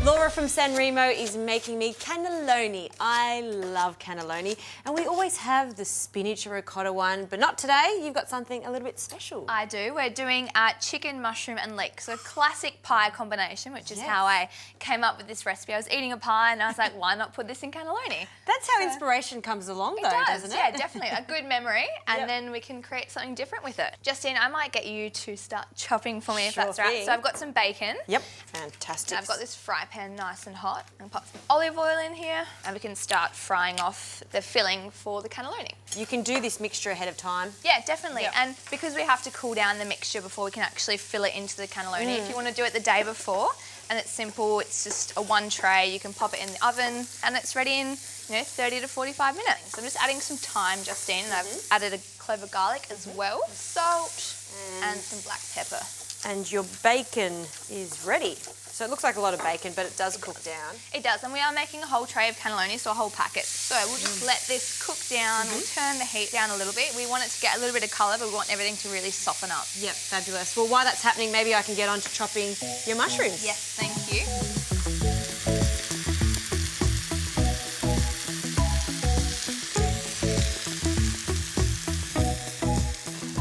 Laura from San Remo is making me cannelloni. I love cannelloni, and we always have the spinach and ricotta one, but not today. You've got something a little bit special. I do. We're doing chicken, mushroom and leek. So classic pie combination, which is how I came up with this recipe. I was eating a pie and I was like, why not put this in cannelloni? That's how inspiration comes along though, doesn't it? Yeah, definitely. A good memory, and then we can create something different with it. Justine, I might get you to start chopping for me if that's right. So I've got some bacon. Yep, fantastic. I've got this fry pan nice and hot. I'm going to pop some olive oil in here and we can start frying off the filling for the cannelloni. You can do this mixture ahead of time. Yeah, definitely. And because we have to cool down the mixture before we can actually fill it into the cannelloni, if you want to do it the day before, and it's simple, it's just a one tray, you can pop it in the oven and it's ready in 30 to 45 minutes. So I'm just adding some thyme, Justine, and I've added a clove of garlic as well, salt and some black pepper. And your bacon is ready. So it looks like a lot of bacon, but it does cook down. It does, and we are making a whole tray of cannelloni, so a whole packet. So we'll just let this cook down, we'll turn the heat down a little bit. We want it to get a little bit of colour, but we want everything to really soften up. Yep, fabulous. Well, while that's happening, maybe I can get on to chopping your mushrooms. Yes, thank you.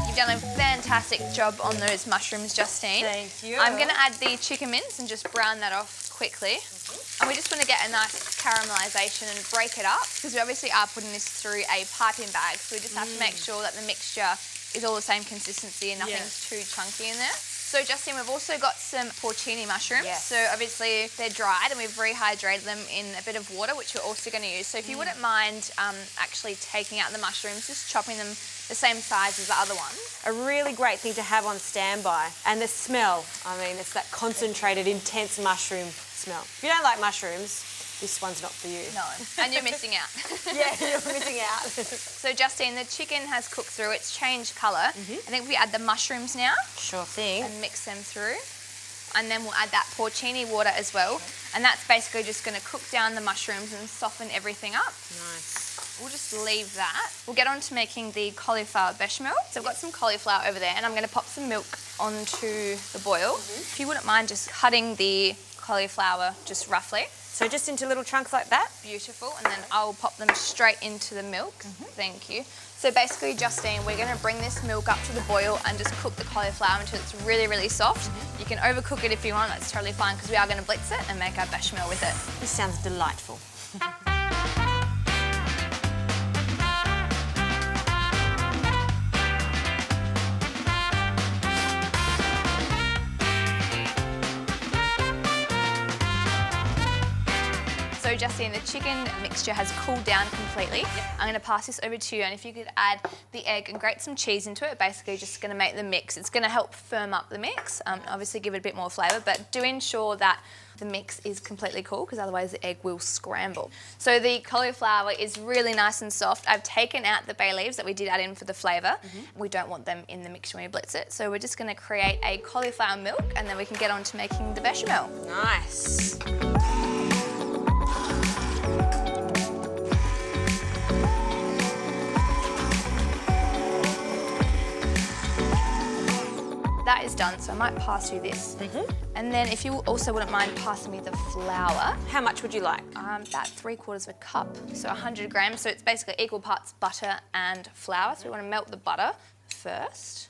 You've done a fantastic job on those mushrooms, Justine. Thank you. I'm going to add the chicken mince and just brown that off quickly. And we just want to get a nice caramelisation and break it up, because we obviously are putting this through a piping bag, so we just have to make sure that the mixture is all the same consistency and nothing's too chunky in there. So Justine, we've also got some porcini mushrooms. So obviously they're dried and we've rehydrated them in a bit of water, which we're also going to use. So if you wouldn't mind actually taking out the mushrooms, just chopping them the same size as the other ones. A really great thing to have on standby. And the smell, I mean, it's that concentrated, intense mushroom smell. If you don't like mushrooms, this one's not for you. No, and you're missing out. Yeah, you're missing out. So Justine, the chicken has cooked through, it's changed colour. I think we add the mushrooms now. Sure thing. And mix them through. And then we'll add that porcini water as well. And that's basically just going to cook down the mushrooms and soften everything up. Nice. We'll just leave that. We'll get on to making the cauliflower bechamel. So I've got some cauliflower over there and I'm going to pop some milk onto the boil. If you wouldn't mind just cutting the cauliflower just roughly. So just into little chunks like that? Beautiful. And then I'll pop them straight into the milk. Thank you. So basically, Justine, we're going to bring this milk up to the boil and just cook the cauliflower until it's really, really soft. You can overcook it if you want, that's totally fine, because we are going to blitz it and make our bechamel with it. This sounds delightful. So Justine, the chicken mixture has cooled down completely. I'm going to pass this over to you, and if you could add the egg and grate some cheese into it, basically just going to make the mix. It's going to help firm up the mix, obviously give it a bit more flavour, but do ensure that the mix is completely cool, because otherwise the egg will scramble. So the cauliflower is really nice and soft. I've taken out the bay leaves that we did add in for the flavour. We don't want them in the mixture when we blitz it, so we're just going to create a cauliflower milk and then we can get on to making the bechamel. Nice. That is done, so I might pass you this. And then if you also wouldn't mind passing me the flour. How much would you like? About 3/4 cup, so 100 grams. So it's basically equal parts butter and flour. So we want to melt the butter first.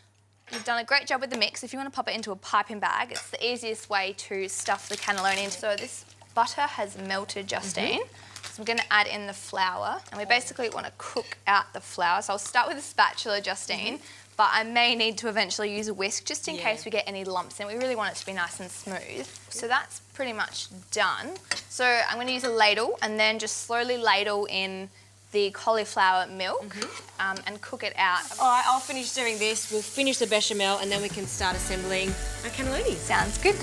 You've done a great job with the mix. If you want to pop it into a piping bag, it's the easiest way to stuff the cannelloni into. So this butter has melted, Justine. So I'm going to add in the flour, and we basically want to cook out the flour. So I'll start with a spatula, Justine. But I may need to eventually use a whisk just in case we get any lumps in. We really want it to be nice and smooth. So that's pretty much done. So I'm going to use a ladle and then just slowly ladle in the cauliflower milk and cook it out. All right, I'll finish doing this. We'll finish the bechamel and then we can start assembling our cannelloni. Sounds good.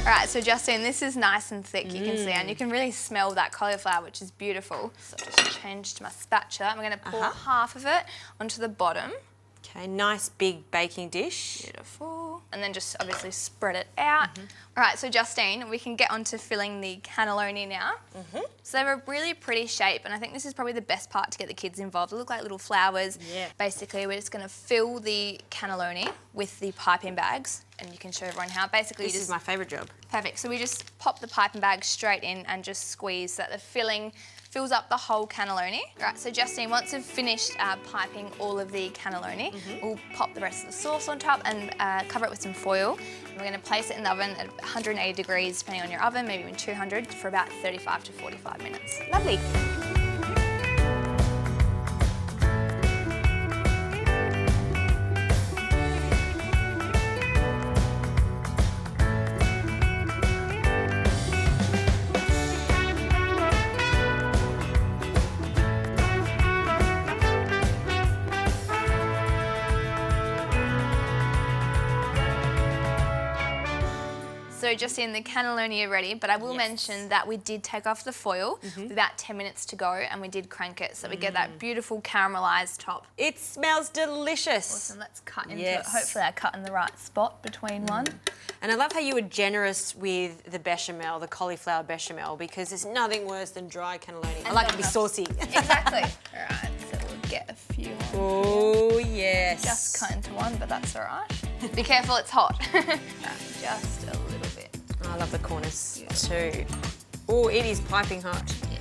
Alright, so Justine, this is nice and thick, you can see, and you can really smell that cauliflower, which is beautiful. So I'll just change to my spatula. I'm going to pour half of it onto the bottom. Okay, nice big baking dish. Beautiful. And then just obviously spread it out. All right, so Justine, we can get on to filling the cannelloni now. So they're a really pretty shape, and I think this is probably the best part to get the kids involved. They look like little flowers. Yeah. Basically, we're just going to fill the cannelloni with the piping bags, and you can show everyone how. Basically, This is my favourite job. Perfect. So we just pop the piping bag straight in and just squeeze so that the filling fills up the whole cannelloni. Right, so Justine, once we've finished piping all of the cannelloni, we'll pop the rest of the sauce on top and cover it with some foil. And we're going to place it in the oven at 180 degrees, depending on your oven, maybe even 200, for about 35 to 45 minutes. Lovely. So Justine, the cannelloni are ready, but I will mention that we did take off the foil with about 10 minutes to go, and we did crank it so we get that beautiful caramelised top. It smells delicious. Awesome, let's cut into it. Hopefully I cut in the right spot between one. And I love how you were generous with the bechamel, the cauliflower bechamel, because there's nothing worse than dry cannelloni. I like it to be saucy. Exactly. All right, so we'll get a few on. Oh, yes. Just cut into one, but that's all right. Be careful, it's hot. Just a little bit. I love the corners too. Oh, it is piping hot. Yeah.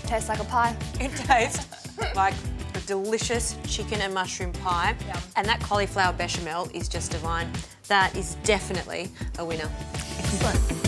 Tastes like a pie. It tastes like a delicious chicken and mushroom pie. Yum. And that cauliflower bechamel is just divine. That is definitely a winner. Excellent.